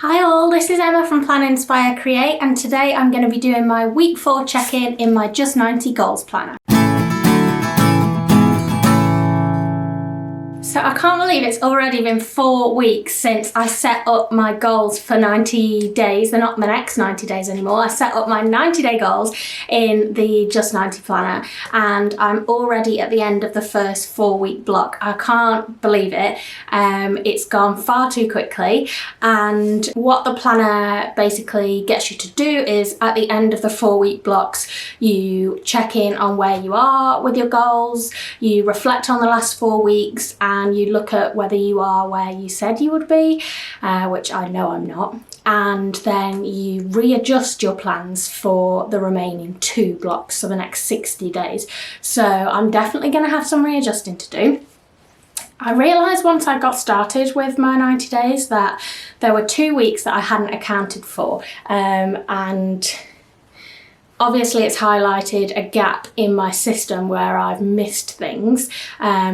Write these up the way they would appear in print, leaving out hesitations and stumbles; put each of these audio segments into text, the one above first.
Hi all, this is Emma from Plan Inspire Create, and today I'm going to be doing my week 4 check-in in my Just 90 Goals Planner. So I can't believe it's already been 4 weeks since I set up my goals for 90 days. They're not the next 90 days anymore. I set up my 90-day goals in the Just 90 planner, and I'm already at the end of the first 4-week block. I can't believe it. It's gone far too quickly, and what the planner basically gets you to do is at the end of the 4-week blocks, you check in on where you are with your goals, you reflect on the last 4 weeks, and you look at whether you are where you said you would be, which I know I'm not, and then you readjust your plans for the remaining 2 blocks, so the next 60 days. So I'm definitely going to have some readjusting to do. I realised once I got started with my 90 days that there were 2 weeks that I hadn't accounted for, and obviously it's highlighted a gap in my system where I've missed things,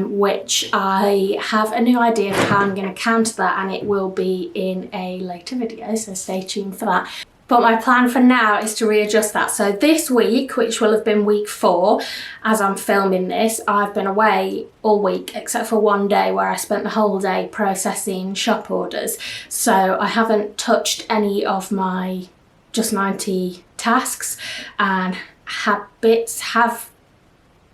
which I have a new idea of how I'm going to counter that, and it will be in a later video, so stay tuned for that. But my plan for now is to readjust that. So this week, which will have been week 4, as I'm filming this, I've been away all week except for one day where I spent the whole day processing shop orders. So I haven't touched any of my Just 90 tasks, and habits have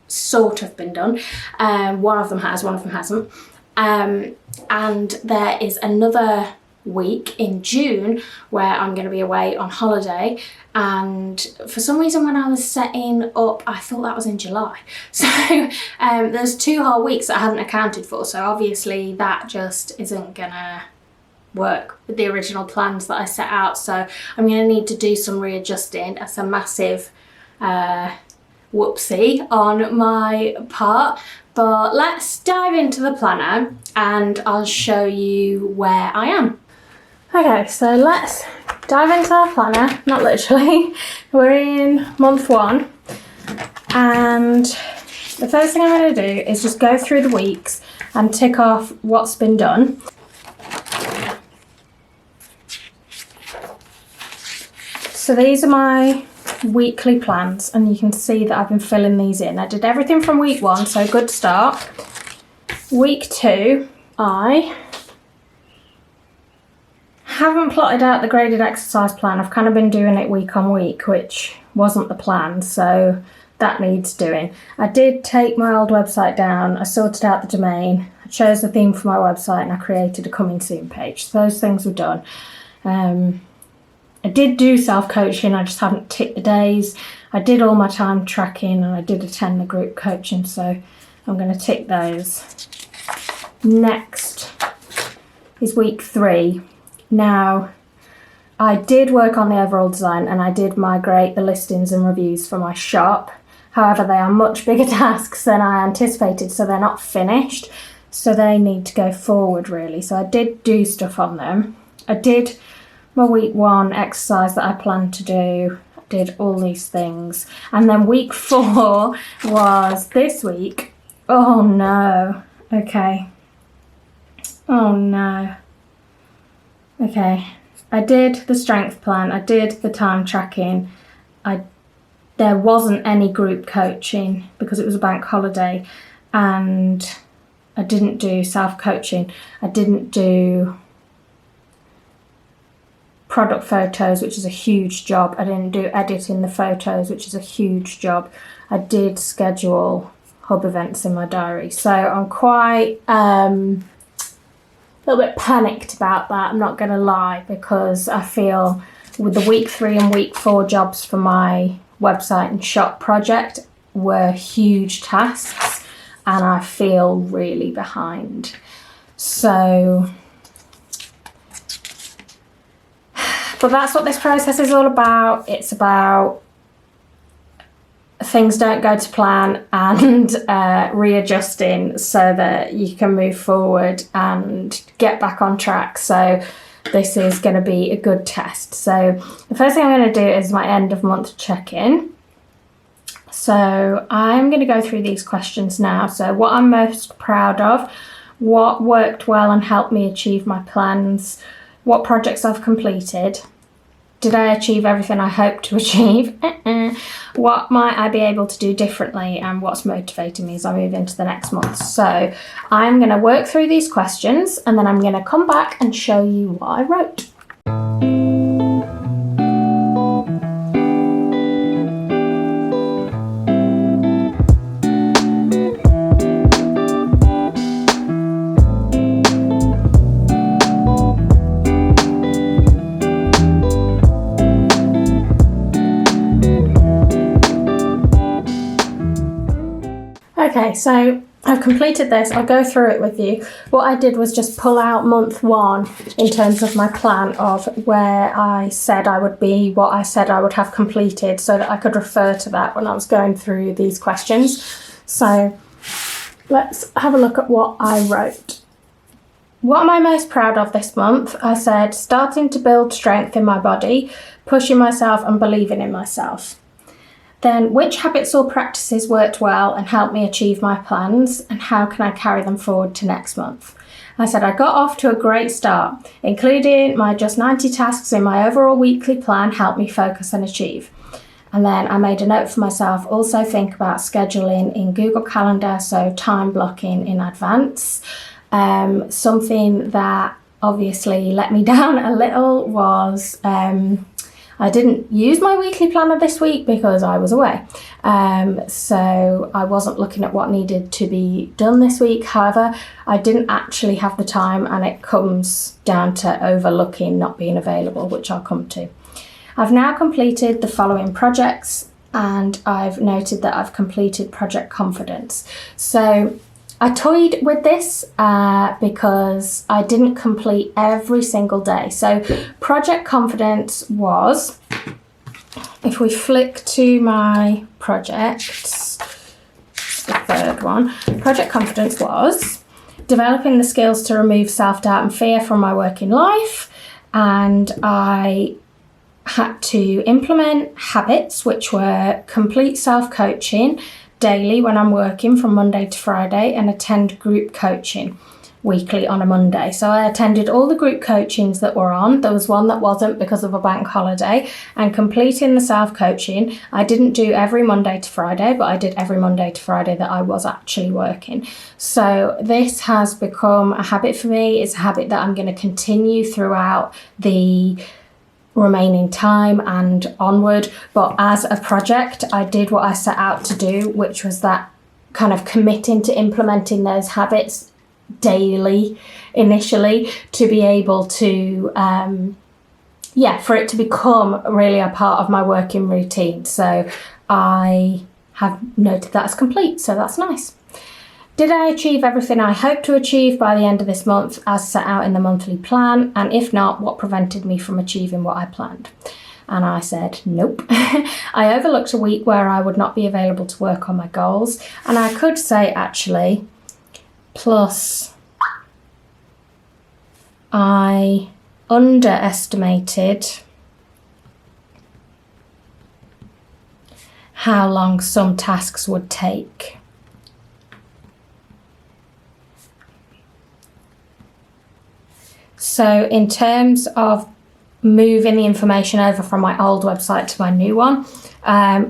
sort of been done. One of them has, one of them hasn't. And there is another week in June where I'm going to be away on holiday, and for some reason when I was setting up I thought that was in July. So there's 2 whole weeks that I hadn't accounted for, so obviously that just isn't gonna work with the original plans that I set out, so I'm going to need to do some readjusting. That's a massive whoopsie on my part, but let's dive into the planner and I'll show you where I am. Okay, so let's dive into our planner, not literally. We're in month 1, and the first thing I'm going to do is just go through the weeks and tick off what's been done. So these are my weekly plans, and you can see that I've been filling these in. I did everything from week 1, so good start. Week 2, I haven't plotted out the graded exercise plan. I've kind of been doing it week on week, which wasn't the plan, so that needs doing. I did take my old website down, I sorted out the domain, I chose the theme for my website, and I created a coming soon page. So those things were done. I did do self-coaching, I just haven't ticked the days. I did all my time tracking, and I did attend the group coaching, so I'm going to tick those. Next is week 3. Now, I did work on the overall design, and I did migrate the listings and reviews for my shop. However, they are much bigger tasks than I anticipated, so they're not finished, so they need to go forward really. So I did do stuff on them. I did my week 1 exercise that I planned to do. I did all these things, and then week 4 was this week. Oh no. Okay. Oh no. Okay. I did the strength plan, I did the time tracking, there wasn't any group coaching because it was a bank holiday, and I didn't do self-coaching. I didn't do product photos, which is a huge job. I didn't do editing the photos, which is a huge job. I did schedule hub events in my diary. So I'm quite a little bit panicked about that, I'm not going to lie, because I feel with the week 3 and week 4 jobs for my website and shop project were huge tasks, and I feel really behind. So but that's what this process is all about. It's about things don't go to plan and readjusting so that you can move forward and get back on track. So this is going to be a good test. So the first thing I'm going to do is my end of month check-in. So I'm going to go through these questions now. So what I'm most proud of, what worked well and helped me achieve my plans, what projects I've completed. Did I achieve everything I hoped to achieve? What might I be able to do differently, and what's motivating me as I move into the next month? So I'm going to work through these questions and then I'm going to come back and show you what I wrote. Okay, so I've completed this. I'll go through it with you. What I did was just pull out month 1 in terms of my plan of where I said I would be, what I said I would have completed, so that I could refer to that when I was going through these questions. So let's have a look at what I wrote. What am I most proud of this month? I said starting to build strength in my body, pushing myself and believing in myself. Then, which habits or practices worked well and helped me achieve my plans, and how can I carry them forward to next month? I said I got off to a great start, including my just 90 tasks in my overall weekly plan helped me focus and achieve. And then I made a note for myself, also think about scheduling in Google Calendar, so time blocking in advance. Something that obviously let me down a little was I didn't use my weekly planner this week because I was away. So I wasn't looking at what needed to be done this week. However, I didn't actually have the time, and it comes down to overlooking, not being available, which I'll come to. I've now completed the following projects, and I've noted that I've completed Project Confidence. So I toyed with this because I didn't complete every single day. So Project Confidence was, if we flick to my projects, the third one, Project Confidence was developing the skills to remove self-doubt and fear from my working life. And I had to implement habits, which were complete self-coaching daily when I'm working from Monday to Friday, and attend group coaching weekly on a Monday. So I attended all the group coachings that were on. There was one that wasn't because of a bank holiday, and completing the self-coaching. I didn't do every Monday to Friday, but I did every Monday to Friday that I was actually working. So this has become a habit for me. It's a habit that I'm going to continue throughout the remaining time and onward. But as a project, I did what I set out to do, which was that kind of committing to implementing those habits daily initially, to be able to for it to become really a part of my working routine. So I have noted that as complete, so that's nice. Did I achieve everything I hoped to achieve by the end of this month as set out in the monthly plan? And if not, what prevented me from achieving what I planned? And I said, nope. I overlooked a week where I would not be available to work on my goals. And I could say, actually, plus I underestimated how long some tasks would take. So in terms of moving the information over from my old website to my new one,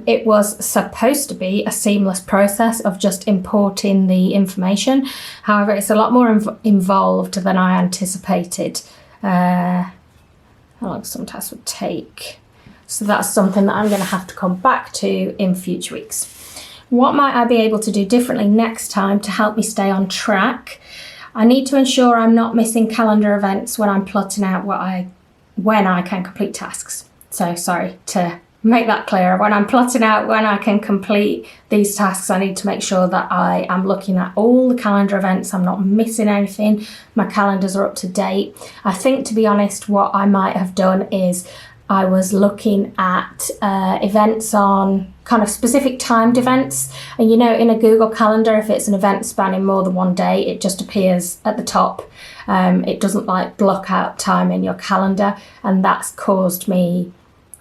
it was supposed to be a seamless process of just importing the information. However, it's a lot more involved than I anticipated. How long some tasks would take. So that's something that I'm going to have to come back to in future weeks. What might I be able to do differently next time to help me stay on track? I need to ensure I'm not missing calendar events when I'm plotting out when I can complete tasks. So sorry to make that clear. When I'm plotting out when I can complete these tasks, I need to make sure that I am looking at all the calendar events. I'm not missing anything. My calendars are up to date. I think, to be honest, what I might have done is I was looking at events on kind of specific timed events. And in a Google Calendar, if it's an event spanning more than one day, it just appears at the top. It doesn't block out time in your calendar. And that's caused me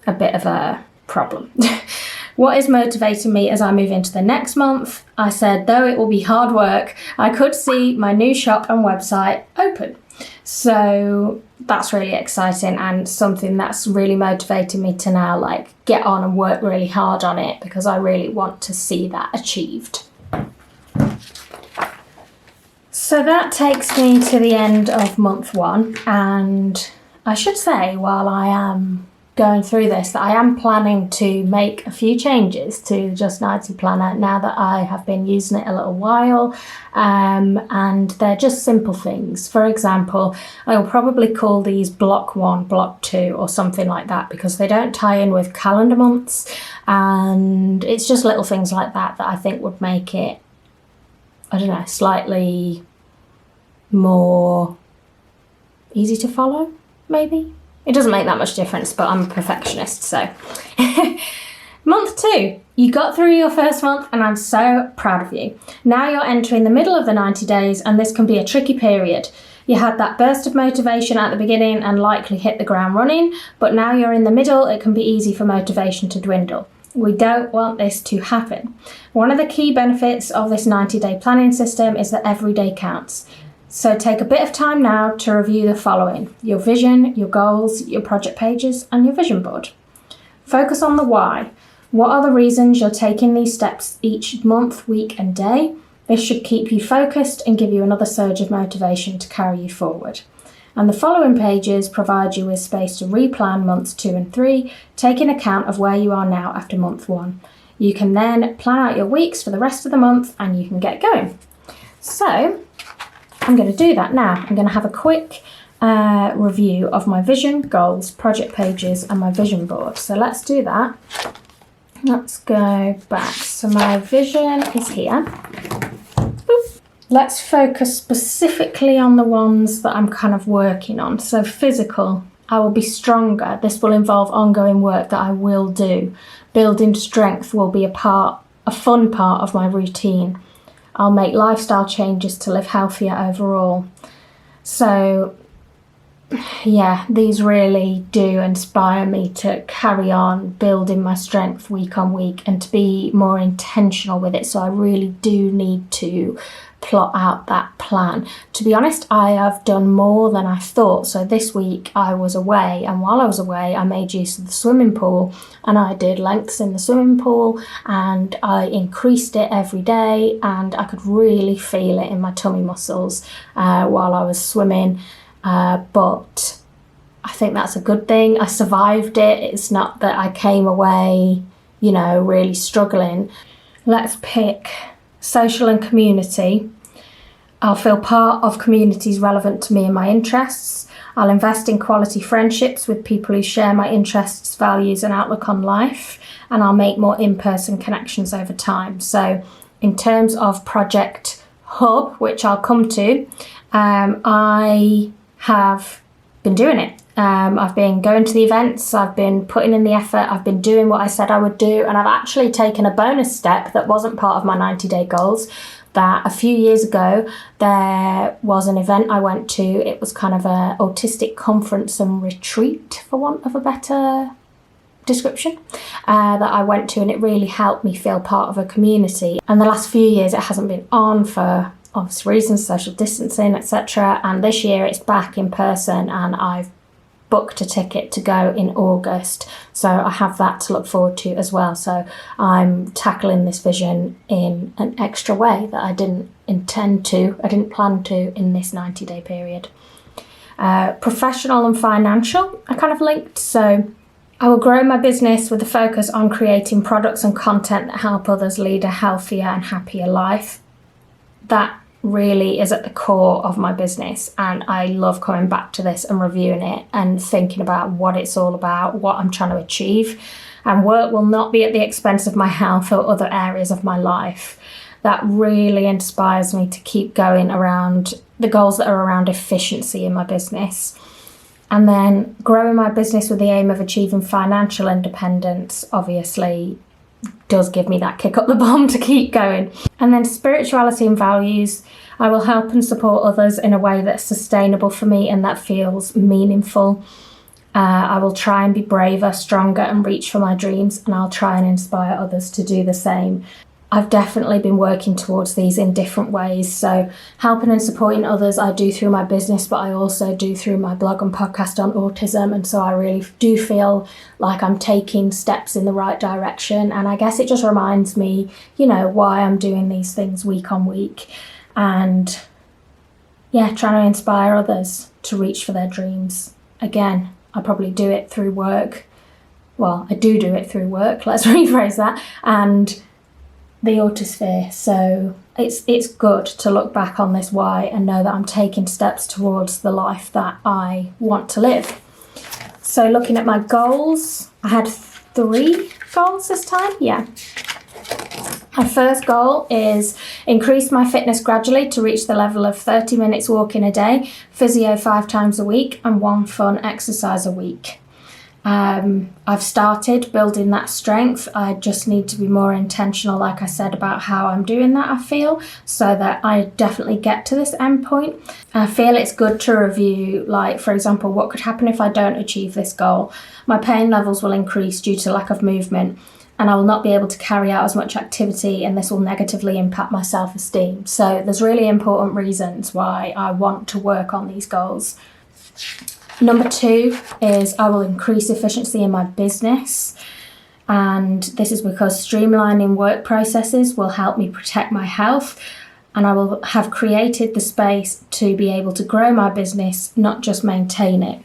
a bit of a problem. What is motivating me as I move into the next month? I said, though it will be hard work, I could see my new shop and website open. So that's really exciting and something that's really motivated me to now like get on and work really hard on it, because I really want to see that achieved. So that takes me to the end of month 1, and I should say, while I am going through this, that I am planning to make a few changes to the Just 90 planner now that I have been using it a little while, and they're just simple things. For example, I will probably call these block 1, block 2 or something like that, because they don't tie in with calendar months, and it's just little things like that that I think would make it, I don't know, slightly more easy to follow, maybe. It doesn't make that much difference, but I'm a perfectionist, so. Month 2, you got through your first month and I'm so proud of you. Now you're entering the middle of the 90 days and this can be a tricky period. You had that burst of motivation at the beginning and likely hit the ground running, but now you're in the middle, it can be easy for motivation to dwindle. We don't want this to happen. One of the key benefits of this 90-day planning system is that every day counts. So take a bit of time now to review the following: your vision, your goals, your project pages, and your vision board. Focus on the why. What are the reasons you're taking these steps each month, week, and day? This should keep you focused and give you another surge of motivation to carry you forward. And the following pages provide you with space to replan months 2 and 3, taking account of where you are now after month 1. You can then plan out your weeks for the rest of the month and you can get going. So I'm going to do that now. I'm going to have a quick review of my vision, goals, project pages, and my vision board. So let's do that. Let's go back. So my vision is here. Boop. Let's focus specifically on the ones that I'm kind of working on. So physical, I will be stronger. This will involve ongoing work that I will do. Building strength will be a fun part of my routine. I'll make lifestyle changes to live healthier overall. So yeah, these really do inspire me to carry on building my strength week on week and to be more intentional with it. So I really do need to plot out that plan. To be honest, I have done more than I thought. So this week I was away, and while I was away I made use of the swimming pool, and I did lengths in the swimming pool and I increased it every day, and I could really feel it in my tummy muscles while I was swimming, but I think that's a good thing. I survived it. It's not that I came away, you know, really struggling. Let's pick social and community. I'll feel part of communities relevant to me and my interests. I'll invest in quality friendships with people who share my interests, values, and outlook on life. And I'll make more in-person connections over time. So in terms of Project Hub, which I'll come to, I have been doing it. I've been going to the events, I've been putting in the effort, I've been doing what I said I would do, and I've actually taken a bonus step that wasn't part of my 90-day goals. That a few years ago there was an event I went to. It was kind of an autistic conference and retreat, for want of a better description, that I went to, and it really helped me feel part of a community. And the last few years it hasn't been on for obvious reasons, social distancing, etc. And this year it's back in person, and I've booked a ticket to go in August, so I have that to look forward to as well. So I'm tackling this vision in an extra way that I didn't plan to in this 90-day period. Professional and financial are kind of linked, so I will grow my business with a focus on creating products and content that help others lead a healthier and happier life. That really is at the core of my business, and I love coming back to this and reviewing it and thinking about what it's all about, what I'm trying to achieve. And work will not be at the expense of my health or other areas of my life. That really inspires me to keep going around the goals that are around efficiency in my business. And then growing my business with the aim of achieving financial independence, obviously, does give me that kick up the bum to keep going. And then spirituality and values. I will help and support others in a way that's sustainable for me and that feels meaningful. I will try and be braver, stronger, and reach for my dreams, and I'll try and inspire others to do the same. I've definitely been working towards these in different ways. So helping and supporting others I do through my business, but I also do through my blog and podcast on autism. And so I really do feel like I'm taking steps in the right direction. And I guess it just reminds me, you know, why I'm doing these things week on week. And yeah, trying to inspire others to reach for their dreams. Again, I probably do it through work. Well, I do it through work, let's rephrase that. And the autosphere. So it's good to look back on this why and know that I'm taking steps towards the life that I want to live. So looking at my goals, I had 3 goals this time. Yeah. My first goal is increase my fitness gradually to reach the level of 30 minutes walking a day, physio 5 times a week, and 1 fun exercise a week. I've started building that strength. I just need to be more intentional, like I said, about how I'm doing that, I feel, so that I definitely get to this end point. I feel it's good to review, like, for example, what could happen if I don't achieve this goal? My pain levels will increase due to lack of movement, and I will not be able to carry out as much activity, and this will negatively impact my self-esteem. So there's really important reasons why I want to work on these goals. Number 2 is I will increase efficiency in my business. And this is because streamlining work processes will help me protect my health. And I will have created the space to be able to grow my business, not just maintain it.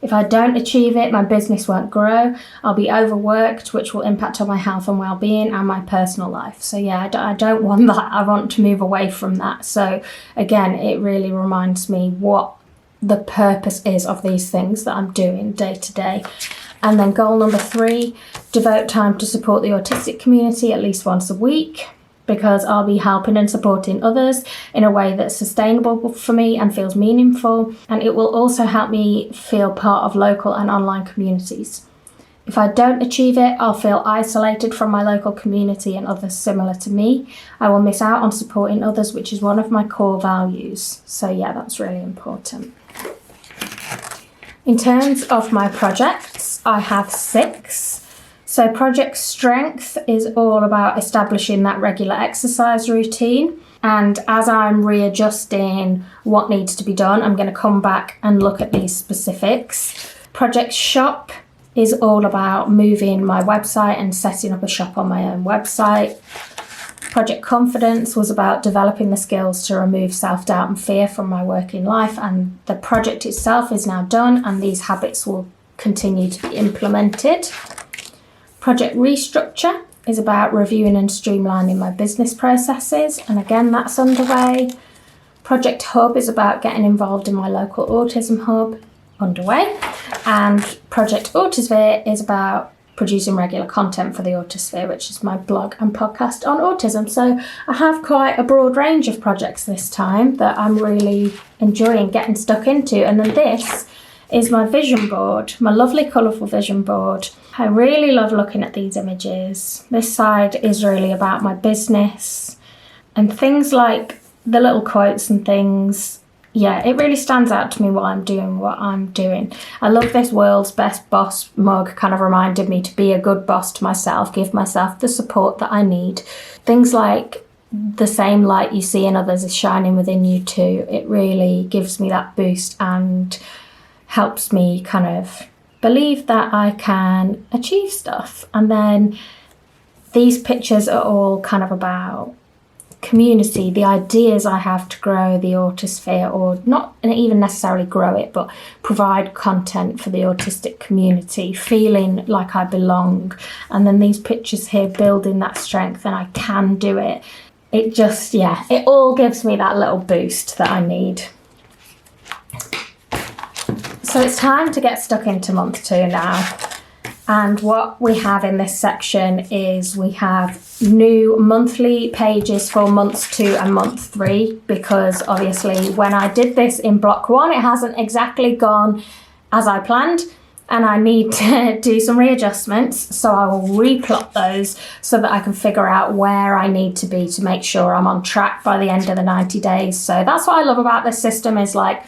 If I don't achieve it, my business won't grow. I'll be overworked, which will impact on my health and well-being and my personal life. So yeah, I don't want that. I want to move away from that. So again, it really reminds me what the purpose is of these things that I'm doing day to day. And then goal number 3, devote time to support the autistic community at least once a week, because I'll be helping and supporting others in a way that's sustainable for me and feels meaningful. And it will also help me feel part of local and online communities. If I don't achieve it, I'll feel isolated from my local community and others similar to me. I will miss out on supporting others, which is one of my core values. So yeah, that's really important. In terms of my projects, I have 6. So project strength is all about establishing that regular exercise routine. And as I'm readjusting what needs to be done, I'm going to come back and look at these specifics. Project shop is all about moving my website and setting up a shop on my own website. Project confidence was about developing the skills to remove self-doubt and fear from my working life, and the project itself is now done and these habits will continue to be implemented. Project restructure is about reviewing and streamlining my business processes, and again that's underway. Project hub is about getting involved in my local autism hub, underway. And Project Autosphere is about producing regular content for the Autosphere, which is my blog and podcast on autism. So I have quite a broad range of projects this time that I'm really enjoying getting stuck into. And then this is my vision board, my lovely colourful vision board. I really love looking at these images. This side is really about my business and things like the little quotes and things. Yeah, it really stands out to me why I'm doing what I'm doing. I love this world's best boss mug, kind of reminded me to be a good boss to myself, give myself the support that I need. Things like the same light you see in others is shining within you too. It really gives me that boost and helps me kind of believe that I can achieve stuff. And then these pictures are all kind of about community, the ideas I have to grow the Autosphere, or not even necessarily grow it, but provide content for the autistic community, feeling like I belong. And then these pictures here building that strength and I can do it. It just, yeah, it all gives me that little boost that I need. So it's time to get stuck into month 2 now. And what we have in this section is we have new monthly pages for months 2 and month 3, because obviously when I did this in block 1, it hasn't exactly gone as I planned and I need to do some readjustments. So I will replot those so that I can figure out where I need to be to make sure I'm on track by the end of the 90 days. So that's what I love about this system, is like,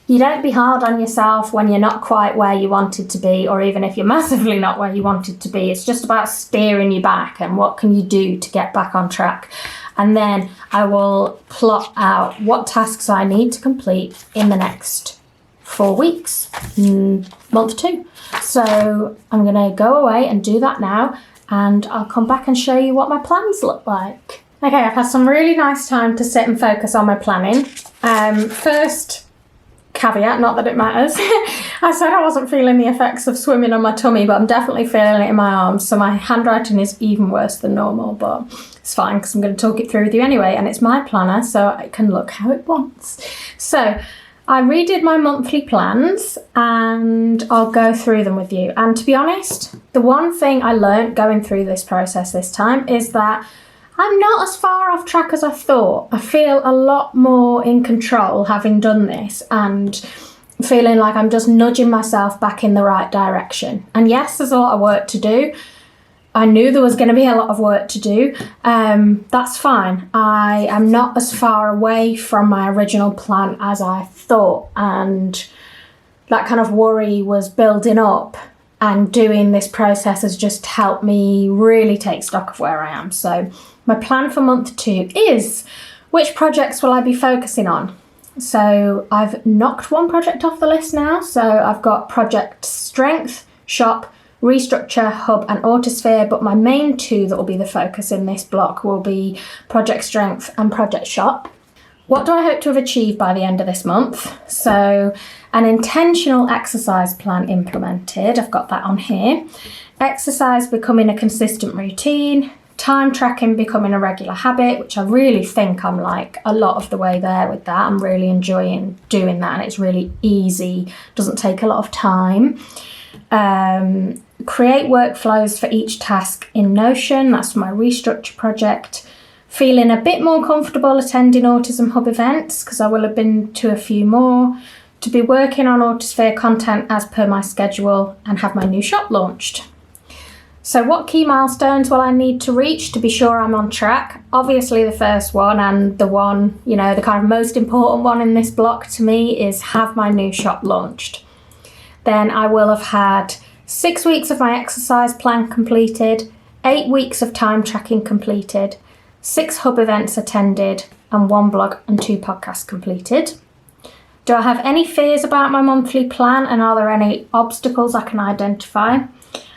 You don't be hard on yourself when you're not quite where you wanted to be, or even if you're massively not where you wanted to be. It's just about steering you back and what can you do to get back on track. And then I will plot out what tasks I need to complete in the next 4 weeks, month 2. So I'm going to go away and do that now, and I'll come back and show you what my plans look like. Okay, I've had some really nice time to sit and focus on my planning. First caveat, not that it matters, I said I wasn't feeling the effects of swimming on my tummy, but I'm definitely feeling it in my arms, so my handwriting is even worse than normal, but it's fine because I'm going to talk it through with you anyway, and it's my planner, so it can look how it wants. So I redid my monthly plans and I'll go through them with you. And to be honest, the one thing I learned going through this process this time is that I'm not as far off track as I thought. I feel a lot more in control having done this and feeling like I'm just nudging myself back in the right direction. And yes, there's a lot of work to do. I knew there was going to be a lot of work to do. That's fine. I am not as far away from my original plan as I thought. And that kind of worry was building up. And doing this process has just helped me really take stock of where I am. So my plan for month 2 is, which projects will I be focusing on? So I've knocked one project off the list now. So I've got project strength, shop, restructure, hub and autosphere, but my main 2 that will be the focus in this block will be project strength and project shop. What do I hope to have achieved by the end of this month? So an intentional exercise plan implemented, I've got that on here. Exercise becoming a consistent routine, time tracking becoming a regular habit, which I really think I'm like a lot of the way there with that. I'm really enjoying doing that and it's really easy, doesn't take a lot of time. Create workflows for each task in Notion, that's my restructure project. Feeling a bit more comfortable attending Autism Hub events because I will have been to a few more. To be working on Autosphere content as per my schedule and have my new shop launched. So what key milestones will I need to reach to be sure I'm on track? Obviously the first one and the one, the kind of most important one in this block to me is have my new shop launched. Then I will have had 6 weeks of my exercise plan completed, 8 weeks of time tracking completed, 6 hub events attended, and 1 blog and 2 podcasts completed. Do I have any fears about my monthly plan and are there any obstacles I can identify?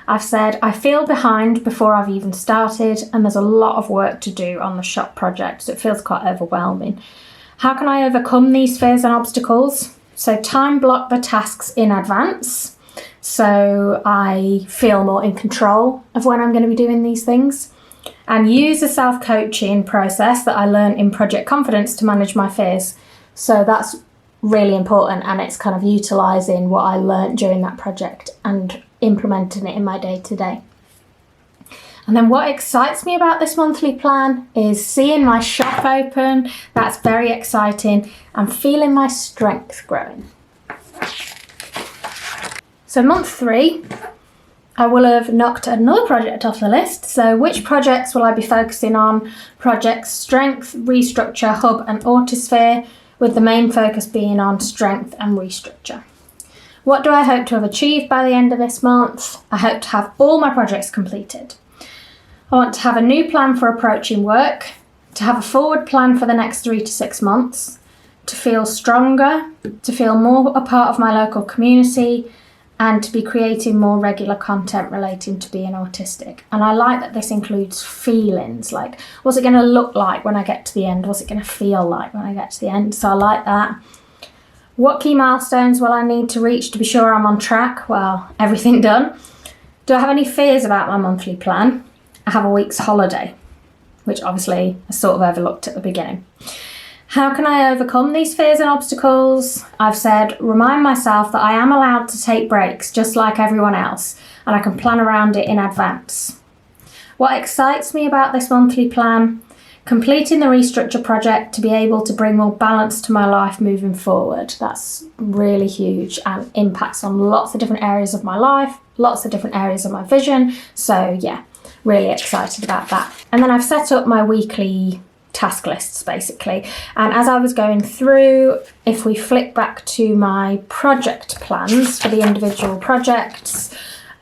I've said I feel behind before I've even started and there's a lot of work to do on the shop project, so it feels quite overwhelming. How can I overcome these fears and obstacles? So time block the tasks in advance so I feel more in control of when I'm going to be doing these things. And use a self-coaching process that I learned in Project Confidence to manage my fears. So that's really important and it's kind of utilising what I learned during that project and implementing it in my day-to-day. And then what excites me about this monthly plan is seeing my shop open. That's very exciting and feeling my strength growing. So month 3, I will have knocked another project off the list. So which projects will I be focusing on? Projects strength, restructure, hub and autosphere, with the main focus being on strength and restructure. What do I hope to have achieved by the end of this month? I hope to have all my projects completed. I want to have a new plan for approaching work, to have a forward plan for the next 3 to 6 months, to feel stronger, to feel more a part of my local community, and to be creating more regular content relating to being autistic. And I like that this includes feelings, like what's it going to look like when I get to the end? What's it going to feel like when I get to the end? So I like that. What key milestones will I need to reach to be sure I'm on track? Well, everything done. Do I have any fears about my monthly plan? I have a week's holiday, which obviously I sort of overlooked at the beginning. How can I overcome these fears and obstacles? I've said, remind myself that I am allowed to take breaks just like everyone else, and I can plan around it in advance. What excites me about this monthly plan? Completing the restructure project to be able to bring more balance to my life moving forward. That's really huge and impacts on lots of different areas of my life, lots of different areas of my vision. So yeah, really excited about that. And then I've set up my weekly task lists basically. And as I was going through, if we flick back to my project plans for the individual projects,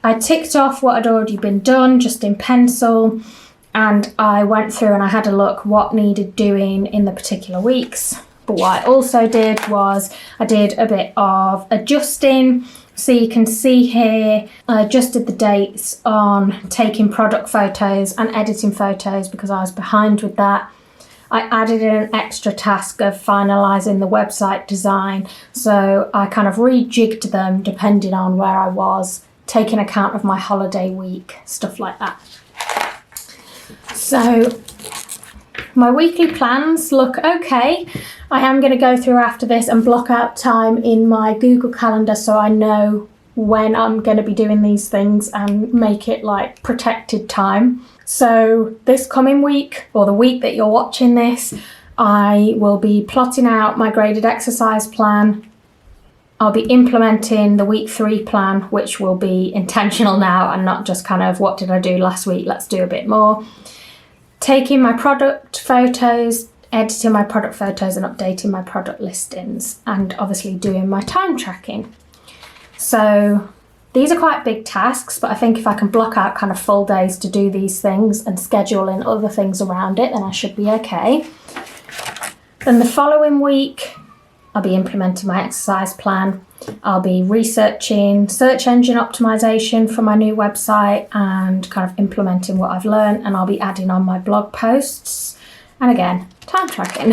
I ticked off what had already been done just in pencil, and I went through and I had a look what needed doing in the particular weeks. But what I also did was I did a bit of adjusting. So you can see here, I adjusted the dates on taking product photos and editing photos because I was behind with that. I added in an extra task of finalising the website design. So I kind of rejigged them depending on where I was, taking account of my holiday week, stuff like that. So my weekly plans look okay. I am going to go through after this and block out time in my Google Calendar so I know when I'm going to be doing these things and make it like protected time. So this coming week, or the week that you're watching this, I will be plotting out my graded exercise plan. I'll be implementing the week 3 plan, which will be intentional now and not just kind of what did I do last week, let's do a bit more. Taking my product photos, editing my product photos and updating my product listings, and obviously doing my time tracking. So these are quite big tasks, but I think if I can block out kind of full days to do these things and schedule in other things around it, then I should be okay. Then the following week, I'll be implementing my exercise plan. I'll be researching search engine optimization for my new website and kind of implementing what I've learned, and I'll be adding on my blog posts. And again, time tracking.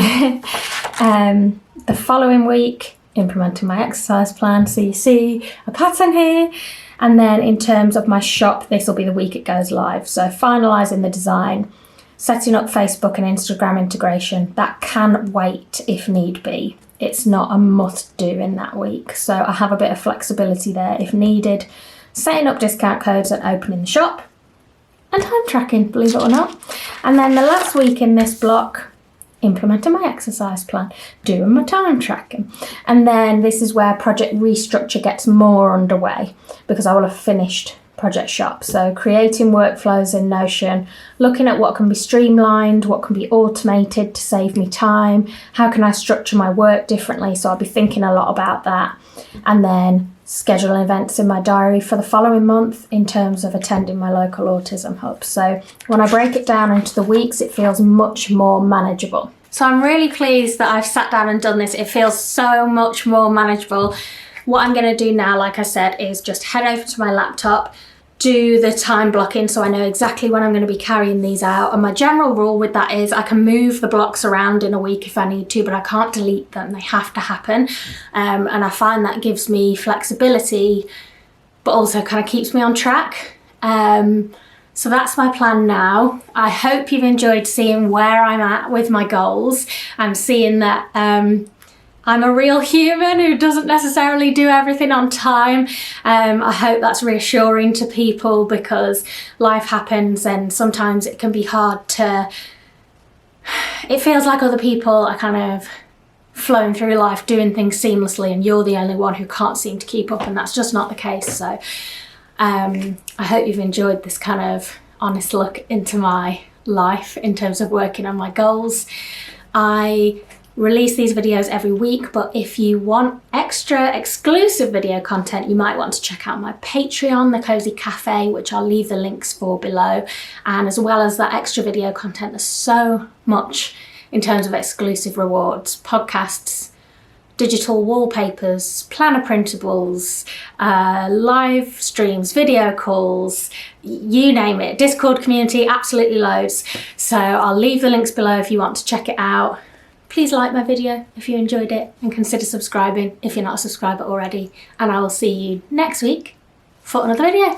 The following week, implementing my exercise plan. So you see a pattern here. And then in terms of my shop, this will be the week it goes live. So finalising the design, setting up Facebook and Instagram integration. That can wait if need be. It's not a must do in that week. So I have a bit of flexibility there if needed. Setting up discount codes and opening the shop. And time tracking, believe it or not. And then the last week in this block, implementing my exercise plan, doing my time tracking. And then this is where project restructure gets more underway because I will have finished project shop. So creating workflows in Notion, looking at what can be streamlined, what can be automated to save me time, how can I structure my work differently. So I'll be thinking a lot about that. And then schedule events in my diary for the following month in terms of attending my local autism hub. So when I break it down into the weeks, it feels much more manageable. So I'm really pleased that I've sat down and done this. It feels so much more manageable. What I'm going to do now, like I said, is just head over to my laptop, do the time blocking so I know exactly when I'm going to be carrying these out. And my general rule with that is I can move the blocks around in a week if I need to, but I can't delete them. They have to happen. And I find that gives me flexibility, but also kind of keeps me on track. So that's my plan now. I hope you've enjoyed seeing where I'm at with my goals. I'm seeing that I'm a real human who doesn't necessarily do everything on time. I hope that's reassuring to people because life happens and sometimes it can be hard to... It feels like other people are kind of flowing through life doing things seamlessly and you're the only one who can't seem to keep up, and that's just not the case. So I hope you've enjoyed this kind of honest look into my life in terms of working on my goals. I release these videos every week, but if you want extra exclusive video content, you might want to check out my Patreon, The Cozy Cafe, which I'll leave the links for below. And as well as that extra video content, there's so much in terms of exclusive rewards, podcasts, digital wallpapers, planner printables, live streams, video calls, you name it, Discord community, absolutely loads. So I'll leave the links below if you want to check it out. Please like my video if you enjoyed it and consider subscribing if you're not a subscriber already. And I will see you next week for another video.